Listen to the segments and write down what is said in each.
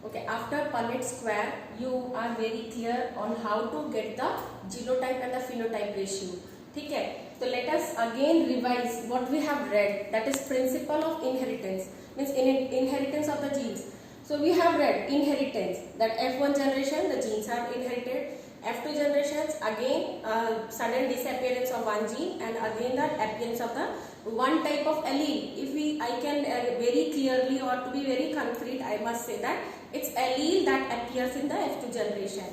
Okay, after Punnett square, you are very clear on how to get the genotype and the phenotype ratio. ठीक है, तो let us again revise what we have read, that is principle of inheritance, means inheritance of the genes. So we have read inheritance, that F1 generation the genes are inherited, F2 generations again sudden disappearance of one gene and again the appearance of the one type of allele. I can very clearly or to be very concrete, I must say that it's allele that appears in the F2 generation.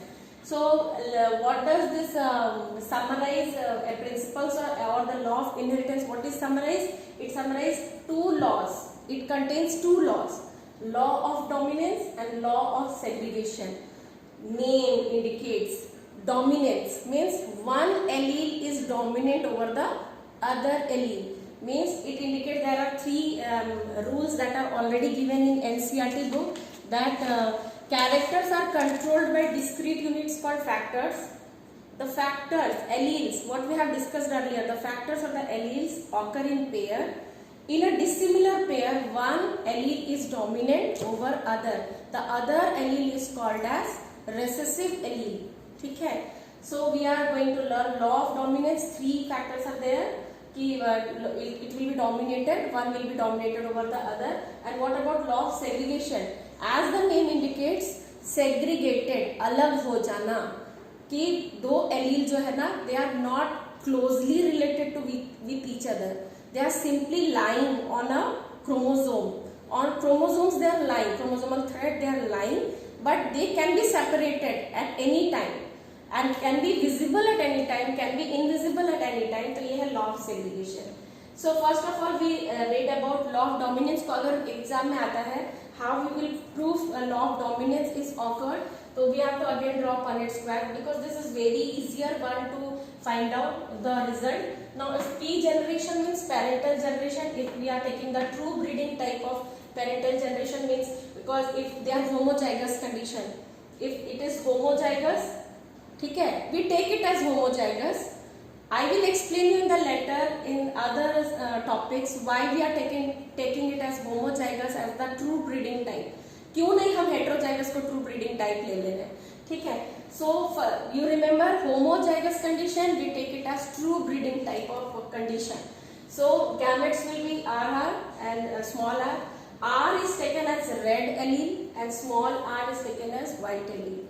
So what does this summarize principles or the law of inheritance? What is summarized? It summarizes two laws. It contains two laws, law of dominance and law of segregation. Name indicates dominance, means one allele is dominant over the other allele, means it indicates there are three rules that are already given in NCERT book, that characters are controlled by discrete units called factors. The factors, alleles, what we have discussed earlier, the factors of the alleles occur in pair. In a dissimilar pair, one allele is dominant over other. The other allele is called as recessive allele. ठीक है, so we are going to learn law of dominance. Three factors are there. It will be dominated, one will be dominated over the other. And what about law of segregation? As the name indicates, segregated, अलग हो जाना, कि दो allele जो है ना, they are not closely related to with each other. They are simply lying on a chromosome. On chromosomes they are lying, chromosomal thread they are lying, but they can be separated at any time and can be visible at any time, can be invisible at any time. तो ये है law of segregation. So first of all we read about law of dominance. को अगर exam में आता है how we will prove a law of dominance is occurred, so we have to again draw Punnett square because this is very easier one to find out the result. Now if P generation means parental generation, if we are taking the true breeding type of parental generation, means because if they are homozygous condition, if it is homozygous, ठीक है, we take it as homozygous. I will explain you in the letter in other topics why we are taking it as homozygous as the true breeding type. क्यों नहीं हम heterozygous को true breeding type ले ले रहे हैं, ठीक है? So you remember homozygous condition, we take it as true breeding type of condition. So gametes will be RR and small r. R is taken as red allele and small r is taken as white allele.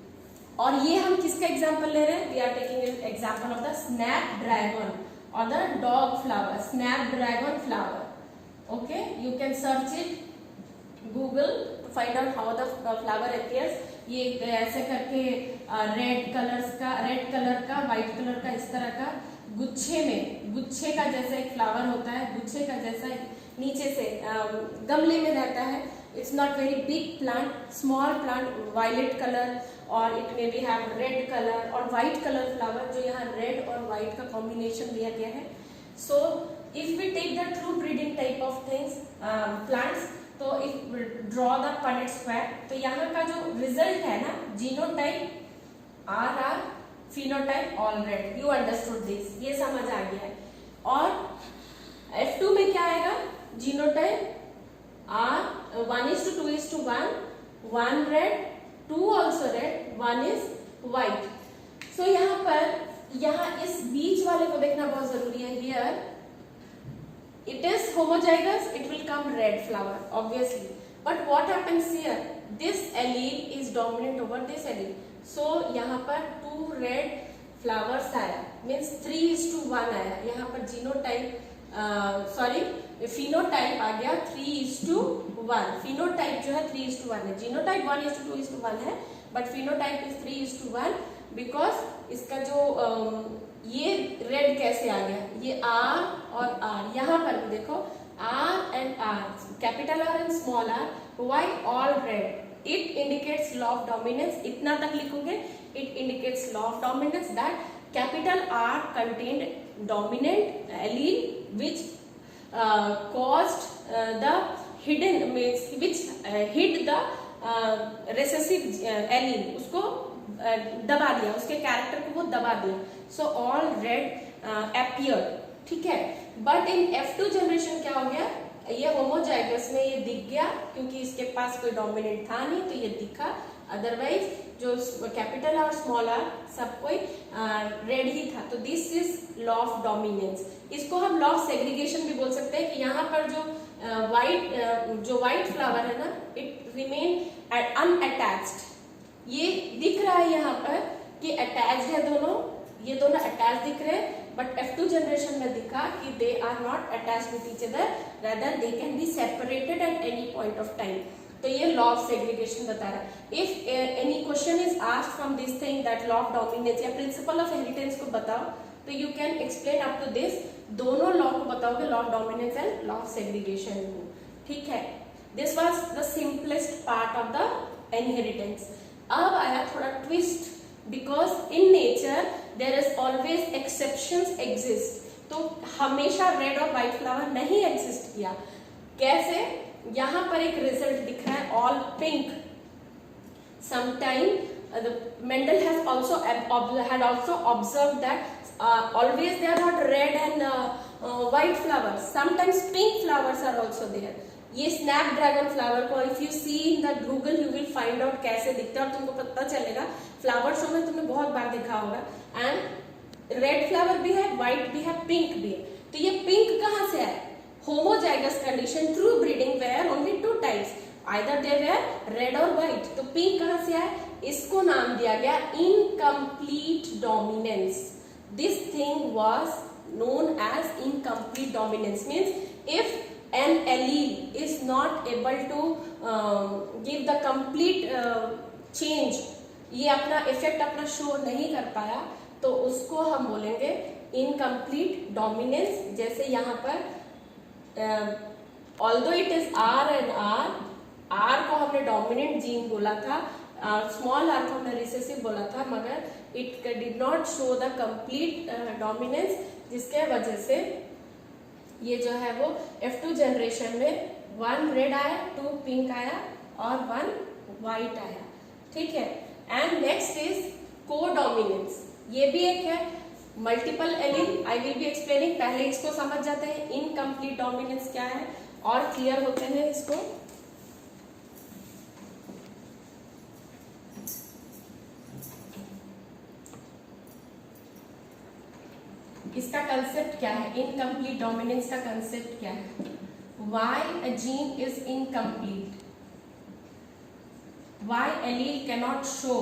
और ये हम किसका example ले रहे हैं? We are taking example of the snapdragon और the dog flower, snapdragon flower. Okay, you can search it Google to find out how the flower appears. ये ऐसे करके रेड कलर का व्हाइट कलर का इस तरह का गुच्छे में, गुच्छे का जैसा एक फ्लावर होता है, गुच्छे का जैसा नीचे से गमले में रहता है. It's not very big plant, small plant, violet color or it may be have red color or white color flower, जो यहाँ red और white का combination दिया गया है. So if we take the true breeding type of things, plants, तो if we draw the Punnett square, तो यहाँ का जो result है ना, genotype RR, phenotype all red. You understood this? ये समझ आ गया है. और F2 में क्या आएगा? Genotype R 1:2:1, 1 red, 2 also red, 1 is white. So यहाँ इस बीच वाले को देखना बहुत जरूरी है. Here it is homozygous, it will come red flower obviously. But what happens here? This allele is dominant over this allele. So यहाँ पर 2 red flowers आया, means 3:1 आया. यहाँ पर genotype फिनोटाइप आ गया 3:1. फिनोटाइप जो है 3:1 है, जीनोटाइप 1:2:1 है, बट फिनोटाइप इज 3:1 बिकॉज इसका जो ये रेड कैसे आ गया, ये R और R, यहाँ पर भी देखो R and R, capital R and small R, why all red? It indicates law of dominance. इतना तक लिखोगे, it indicates law of dominance that capital R contained dominant allele which caused the hidden, means which hid the recessive allele, उसको दबा दिया, उसके character को वो दबा दिया. So all red appeared, ठीक है. बट इन F2 जनरेशन क्या हो गया? ये होमोजाइगस में ये दिख गया क्योंकि इसके पास कोई डोमिनेंट था नहीं तो ये दिखा, अदरवाइज जो कैपिटल और स्मॉल आर सब कोई रेड ही था। तो this is law of dominance. इसको हम लॉ ऑफ सेग्रीगेशन भी बोल सकते हैं कि यहाँ पर जो व्हाइट फ्लावर है ना, इट रिमेन अनअटैच्ड। ये दिख रहा है यहाँ पर कि अटैच्ड है दोनों, ये दोनों अटैच दिख रहे हैं, बट F2 जनरेशन में दिखा कि they are not attached with each other, rather they can be separated at any point of time. तो ये लॉ ऑफ सेग्रीगेशन बता रहा है। If any question is asked from this thing that law of dominance या principle of inheritance को बताओ, तो you can explain up to this, दोनों लॉ को बताओगे, law of dominance and law of segregation को, ठीक है। This was the simplest part of the inheritance. अब आया थोड़ा twist, because in nature there is always exceptions exist. तो हमेशा रेड और व्हाइट फ्लावर नहीं एग्जिस्ट किया। कैसे? यहाँ पर एक रिजल्ट दिख रहा है, all pink. Sometime Mendel has also had also observed that always they are not red and white flowers. Sometimes pink flowers are also there. ये स्नैपड्रैगन फ्लावर को if you see in the Google you will find out कैसे दिखता है और तुमको पता चलेगा। Flower show में तुमने बहुत बार देखा होगा। एंड रेड फ्लावर भी है, व्हाइट भी है, पिंक भी है। तो ये पिंक कहाँ से आया? Homozygous condition through breeding were only two types, either they were red और व्हाइट। तो पिंक कहाँ से आया? इसको नाम दिया गया incomplete dominance. This thing was known as incomplete dominance. Means if an allele is not able to give the complete change, ये अपना इफेक्ट अपना शो नहीं कर पाया, तो उसको हम बोलेंगे इनकम्प्लीट डोमिनेंस। जैसे यहाँ पर although it is R and R को हमने डोमिनेंट जीन बोला था, स्मॉल आर को हमने रिसेसिव बोला था, मगर it did not show the complete dominance, जिसके वजह से ये जो है वो F2 जनरेशन में 1 रेड आया, 2 पिंक आया और 1 व्हाइट आया, ठीक है। And next is codominance. ये भी एक है multiple allele. I will be explaining, पहले इसको समझ जाते हैं इनकम्प्लीट डोमिनेंस क्या है और क्लियर होते हैं इसको। इसका कंसेप्ट क्या है? इनकम्प्लीट डोमिनेंस का कंसेप्ट क्या है? Why a gene is incomplete? Why allele cannot show?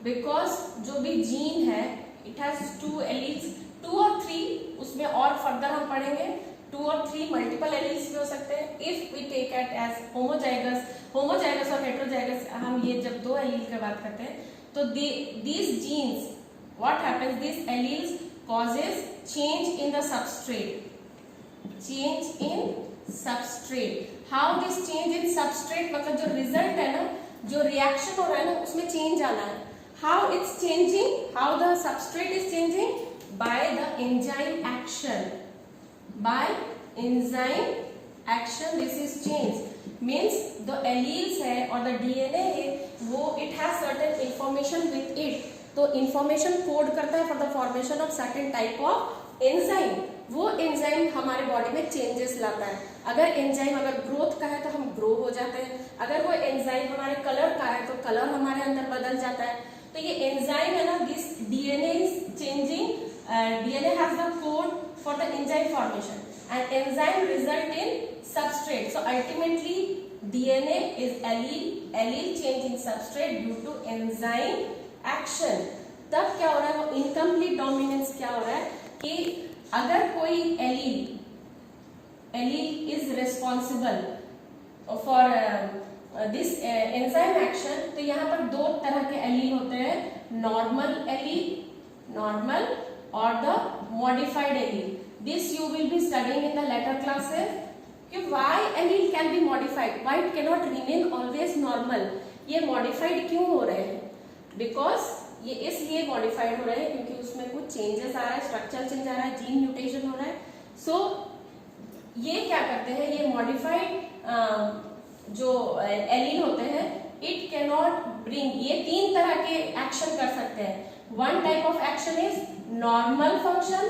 Because जो भी जीन है it has 2 alleles, 2 और 3, उसमें और फर्दर हम पढ़ेंगे 2 और 3 मल्टीपल एलील्स भी हो सकते हैं। If we take it as homozygous और हेटेरोजाइगस, हम ये जब 2 एलील की बात करते हैं तो these genes, what happens, these alleles causes change in the substrate. Change in substrate. How this change in substrate, मतलब जो result है ना, जो reaction हो रहा है ना, उसमें change आना है। How it's changing? How the substrate is changing? By the enzyme action. By enzyme action, this is change. Means the alleles है और the DNA है, वो it has certain information with it. तो इंफॉर्मेशन कोड करता है for the formation of certain type of enzyme. वो enzyme हमारे body में चेंजेस लाता है। अगर एंजाइम अगर ग्रोथ का है तो हम ग्रो हो जाते हैं, अगर वो एंजाइम हमारे कलर का है तो कलर हमारे अंदर बदल जाता है। तो ये एंजाइम है ना, this DNA is changing, DNA has the code for the enzyme formation and enzyme result in substrate. So ultimately DNA is allele change in substrate due to enzyme action. तब क्या हो रहा है? वो इनकम्प्लीट डोमिनेंस क्या हो रहा है कि अगर कोई allele is responsible for this enzyme action, तो यहाँ पर 2 तरह के एलील होते हैं, नॉर्मल एलील, नॉर्मल, और the modified allele. This you will be studying in the later classes कि why allele can be modified, why it can not remain always normal. ये मॉडिफाइड क्यों हो रहे हैं? बिकॉज ये इसलिए मॉडिफाइड हो रहे हैं क्योंकि उसमें कुछ चेंजेस आ रहा है, स्ट्रक्चर चेंज आ रहा है, जीन म्यूटेशन हो रहा है। सो ये क्या करते हैं, ये मॉडिफाइड जो एलील होते हैं, इट कैन नॉट ब्रिंग, ये 3 तरह के एक्शन कर सकते हैं। 1 type of action is normal function,